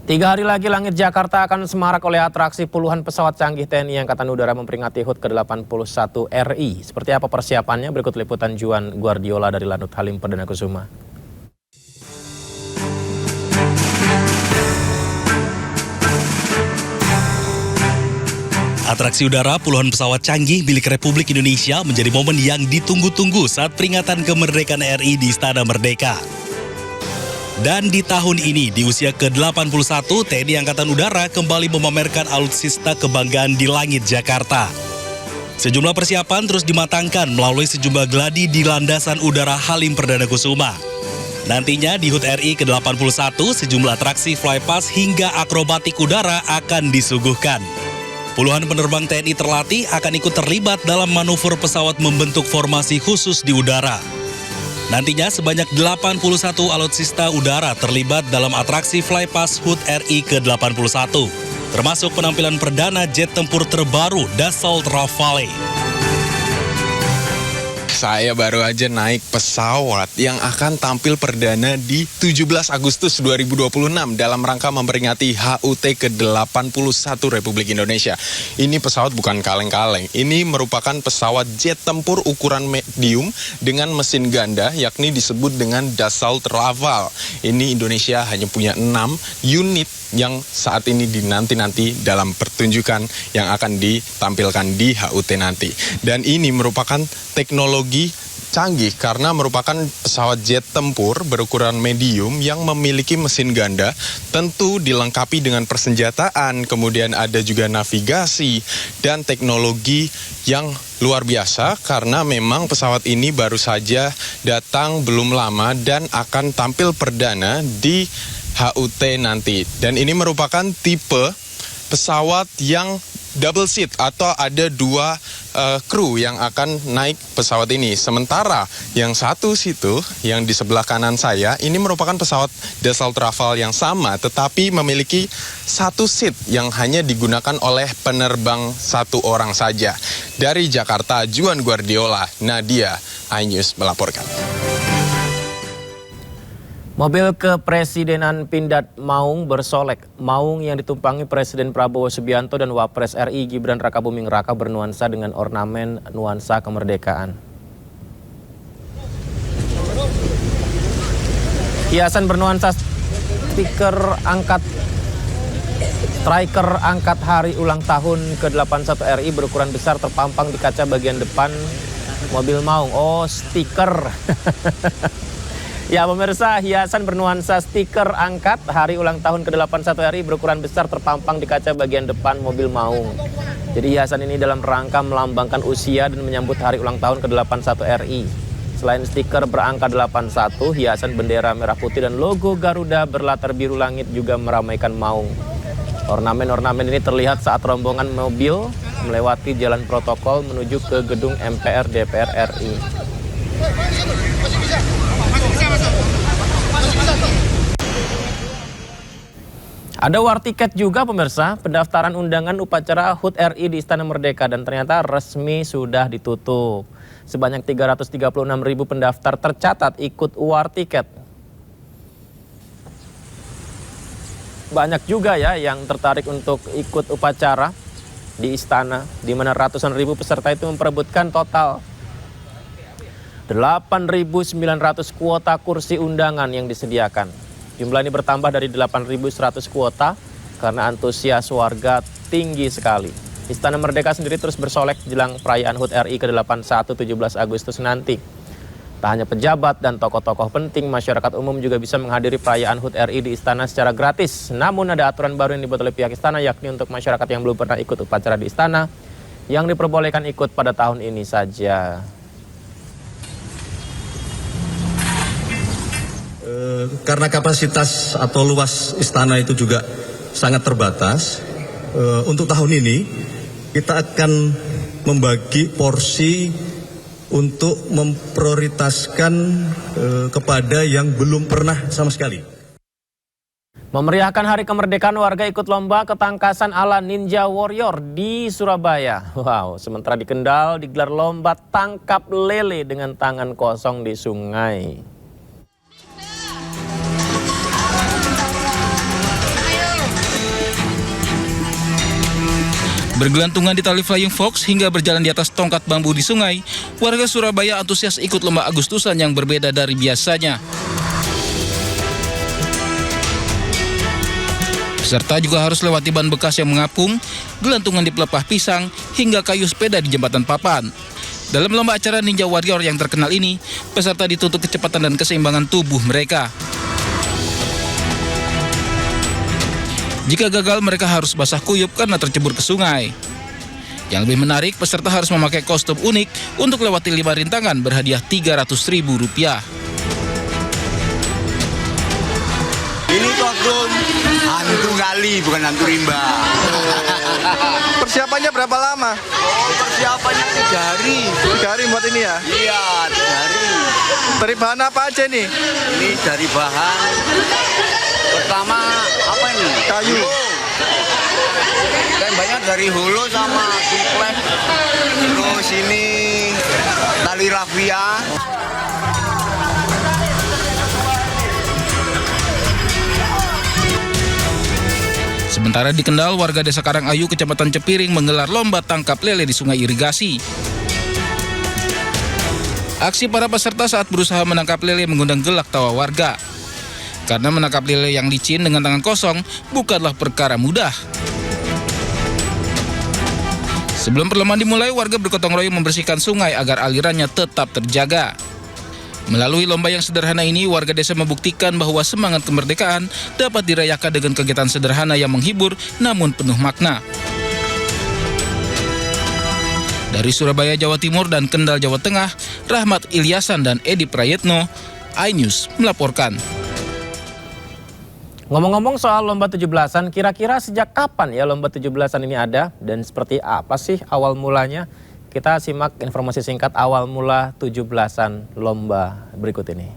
3 hari lagi langit Jakarta akan semarak oleh atraksi puluhan pesawat canggih TNI Angkatan Udara memperingati HUT ke-81 RI. Seperti apa persiapannya? Berikut liputan Juan Guardiola dari Lanut Halim Perdana Kusuma. Atraksi udara puluhan pesawat canggih milik Republik Indonesia menjadi momen yang ditunggu-tunggu saat peringatan kemerdekaan RI di Istana Merdeka. Dan di tahun ini, di usia ke-81, TNI Angkatan Udara kembali memamerkan alutsista kebanggaan di langit Jakarta. Sejumlah persiapan terus dimatangkan melalui sejumlah gladi di landasan udara Halim Perdana Kusuma. Nantinya di HUT RI ke-81, sejumlah atraksi flypass hingga akrobatik udara akan disuguhkan. Puluhan penerbang TNI terlatih akan ikut terlibat dalam manuver pesawat membentuk formasi khusus di udara. Nantinya sebanyak 81 alutsista udara terlibat dalam atraksi flypass HUT RI ke-81, termasuk penampilan perdana jet tempur terbaru Dassault Rafale. Saya baru aja naik pesawat yang akan tampil perdana di 17 Agustus 2026 dalam rangka memperingati HUT ke-81 Republik Indonesia. Ini pesawat bukan kaleng-kaleng, ini merupakan pesawat jet tempur ukuran medium dengan mesin ganda, yakni disebut dengan Dassault Rafale. Ini Indonesia hanya punya 6 unit yang saat ini dinanti-nanti dalam pertunjukan yang akan ditampilkan di HUT nanti. Dan ini merupakan teknologi canggih karena merupakan pesawat jet tempur berukuran medium yang memiliki mesin ganda, tentu dilengkapi dengan persenjataan, kemudian ada juga navigasi dan teknologi yang luar biasa karena memang pesawat ini baru saja datang belum lama dan akan tampil perdana di HUT nanti. Dan ini merupakan tipe pesawat yang double seat atau ada 2 kru yang akan naik pesawat ini. Sementara yang satu situ, yang di sebelah kanan saya, ini merupakan pesawat Dassault Rafale yang sama, tetapi memiliki 1 seat yang hanya digunakan oleh penerbang 1 orang saja. Dari Jakarta, Juan Guardiola, Nadia, iNews melaporkan. Mobil kepresidenan Pindad Maung bersolek. Maung yang ditumpangi Presiden Prabowo Subianto dan Wapres RI Gibran Rakabuming Raka bernuansa dengan ornamen nuansa kemerdekaan. Hiasan bernuansa striker angkat hari ulang tahun ke-81 RI berukuran besar terpampang di kaca bagian depan mobil Maung. Oh, stiker. Ya pemirsa, hiasan bernuansa stiker angkat hari ulang tahun ke-81 RI berukuran besar terpampang di kaca bagian depan mobil Maung. Jadi hiasan ini dalam rangka melambangkan usia dan menyambut hari ulang tahun ke-81 RI. Selain stiker berangka 81, hiasan bendera merah putih dan logo Garuda berlatar biru langit juga meramaikan Maung. Ornamen-ornamen ini terlihat saat rombongan mobil melewati jalan protokol menuju ke gedung MPR DPR RI. Ada war tiket juga pemirsa, pendaftaran undangan upacara HUT RI di Istana Merdeka dan ternyata resmi sudah ditutup. Sebanyak 336.000 pendaftar tercatat ikut war tiket. Banyak juga ya yang tertarik untuk ikut upacara di istana, di mana ratusan ribu peserta itu memperebutkan total 8.900 kuota kursi undangan yang disediakan. Jumlah ini bertambah dari 8.100 kuota karena antusias warga tinggi sekali. Istana Merdeka sendiri terus bersolek jelang perayaan HUT RI ke-81 17 Agustus nanti. Tak hanya pejabat dan tokoh-tokoh penting, masyarakat umum juga bisa menghadiri perayaan HUT RI di istana secara gratis. Namun ada aturan baru yang dibuat oleh pihak istana, yakni untuk masyarakat yang belum pernah ikut upacara di istana yang diperbolehkan ikut pada tahun ini saja. Karena kapasitas atau luas istana itu juga sangat terbatas, untuk tahun ini kita akan membagi porsi untuk memprioritaskan kepada yang belum pernah sama sekali. Memeriahkan Hari Kemerdekaan, warga ikut lomba ketangkasan ala Ninja Warrior di Surabaya. Wow, sementara di Kendal digelar lomba tangkap lele dengan tangan kosong di sungai. Bergelantungan di tali flying fox hingga berjalan di atas tongkat bambu di sungai, warga Surabaya antusias ikut lomba Agustusan yang berbeda dari biasanya. Peserta juga harus lewati ban bekas yang mengapung, gelantungan di pelepah pisang, hingga kayu sepeda di jembatan papan. Dalam lomba acara Ninja Warrior yang terkenal ini, peserta dituntut kecepatan dan keseimbangan tubuh mereka. Jika gagal, mereka harus basah kuyup karena tercebur ke sungai. Yang lebih menarik, peserta harus memakai kostum unik untuk lewati 5 rintangan berhadiah Rp300.000. Ini kostum hantu kali, bukan hantu rimba. Persiapannya berapa lama? Persiapannya 3 hari. 3 hari buat ini ya? Iya, 3 hari. Dari bahan apa aja nih? Ini dari bahan pertama apa ini? Kayu. Banyak dari hulu sama suplek. Terus ini tali rafia. Sementara di Kendal, warga Desa Karangayu, Kecamatan Cepiring menggelar lomba tangkap lele di sungai irigasi. Aksi para peserta saat berusaha menangkap lele mengundang gelak tawa warga. Karena menangkap lele yang licin dengan tangan kosong bukanlah perkara mudah. Sebelum perlombaan dimulai, warga bergotong royong membersihkan sungai agar alirannya tetap terjaga. Melalui lomba yang sederhana ini, warga desa membuktikan bahwa semangat kemerdekaan dapat dirayakan dengan kegiatan sederhana yang menghibur namun penuh makna. Dari Surabaya, Jawa Timur dan Kendal, Jawa Tengah, Rahmat Ilyasan dan Edi Prayetno, iNews melaporkan. Ngomong-ngomong soal lomba 17-an, kira-kira sejak kapan ya lomba 17-an ini ada? Dan seperti apa sih awal mulanya? Kita simak informasi singkat awal mula 17-an lomba berikut ini.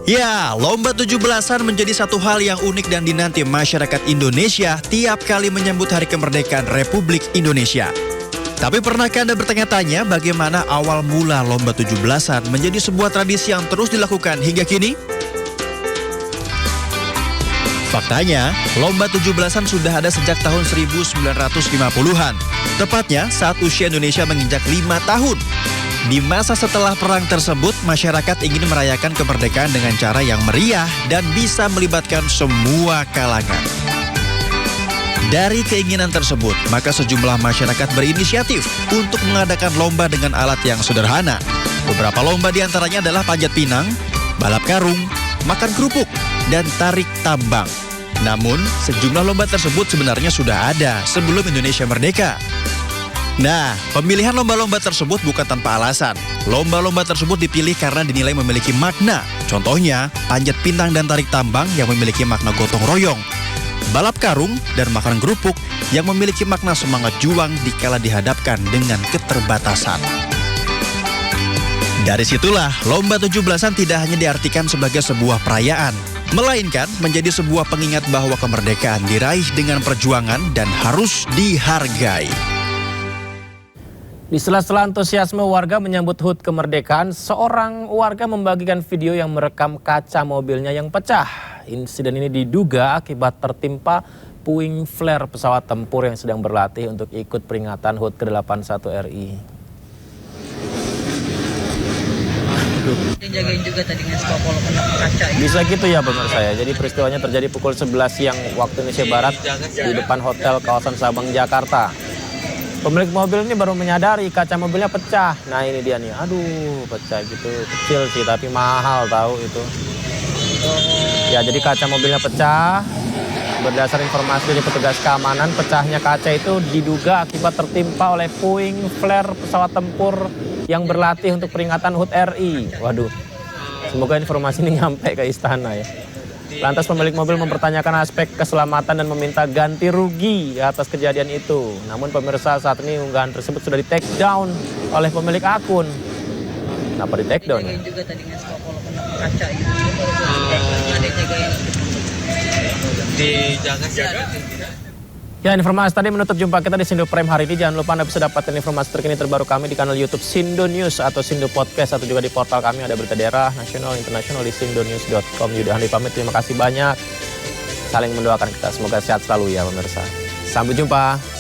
Ya, lomba 17-an menjadi satu hal yang unik dan dinanti masyarakat Indonesia tiap kali menyambut Hari Kemerdekaan Republik Indonesia. Tapi pernahkah Anda bertanya-tanya bagaimana awal mula lomba 17-an menjadi sebuah tradisi yang terus dilakukan hingga kini? Faktanya, lomba 17-an sudah ada sejak tahun 1950-an. Tepatnya saat usia Indonesia menginjak 5 tahun. Di masa setelah perang tersebut, masyarakat ingin merayakan kemerdekaan dengan cara yang meriah dan bisa melibatkan semua kalangan. Dari keinginan tersebut, maka sejumlah masyarakat berinisiatif untuk mengadakan lomba dengan alat yang sederhana. Beberapa lomba diantaranya adalah panjat pinang, balap karung, makan kerupuk, dan tarik tambang. Namun, sejumlah lomba tersebut sebenarnya sudah ada sebelum Indonesia merdeka. Nah, pemilihan lomba-lomba tersebut bukan tanpa alasan. Lomba-lomba tersebut dipilih karena dinilai memiliki makna. Contohnya, panjat pinang dan tarik tambang yang memiliki makna gotong royong. Balap karung dan makan kerupuk yang memiliki makna semangat juang dikala dihadapkan dengan keterbatasan. Dari situlah, lomba 17-an tidak hanya diartikan sebagai sebuah perayaan, melainkan menjadi sebuah pengingat bahwa kemerdekaan diraih dengan perjuangan dan harus dihargai. Di sela-sela antusiasme warga menyambut HUT kemerdekaan, seorang warga membagikan video yang merekam kaca mobilnya yang pecah. Insiden ini diduga akibat tertimpa puing flare pesawat tempur yang sedang berlatih untuk ikut peringatan HUT ke-81 RI. Jagain juga tadi ngeskopol kena kaca. Bisa gitu ya pemirsa ya. Jadi peristiwanya terjadi pukul 11 siang waktu Indonesia Barat di depan hotel kawasan Sabang, Jakarta. Pemilik mobil ini baru menyadari kaca mobilnya pecah. Nah ini dia nih, aduh pecah gitu. Kecil sih tapi mahal tahu itu. Ya jadi kaca mobilnya pecah. Berdasar informasi dari petugas keamanan, pecahnya kaca itu diduga akibat tertimpa oleh puing flare pesawat tempur yang berlatih untuk peringatan HUT RI. Waduh, semoga informasi ini nyampe ke istana ya. Lantas pemilik mobil mempertanyakan aspek keselamatan dan meminta ganti rugi atas kejadian itu. Namun pemirsa, saat ini unggahan tersebut sudah di-take down oleh pemilik akun. Kenapa di-take down ya? Juga tadi ngeskopol kena kaca itu. Ada jagain. Dijaga. Ya, informasi tadi menutup jumpa kita di Sindo Prime hari ini. Jangan lupa Anda bisa dapatkan informasi terkini terbaru kami di kanal YouTube Sindo News atau Sindo Podcast, atau juga di portal kami ada berita daerah, nasional, internasional di sindonews.com. Yudha Handi pamit, terima kasih banyak. Saling mendoakan kita, semoga sehat selalu ya pemirsa. Sampai jumpa.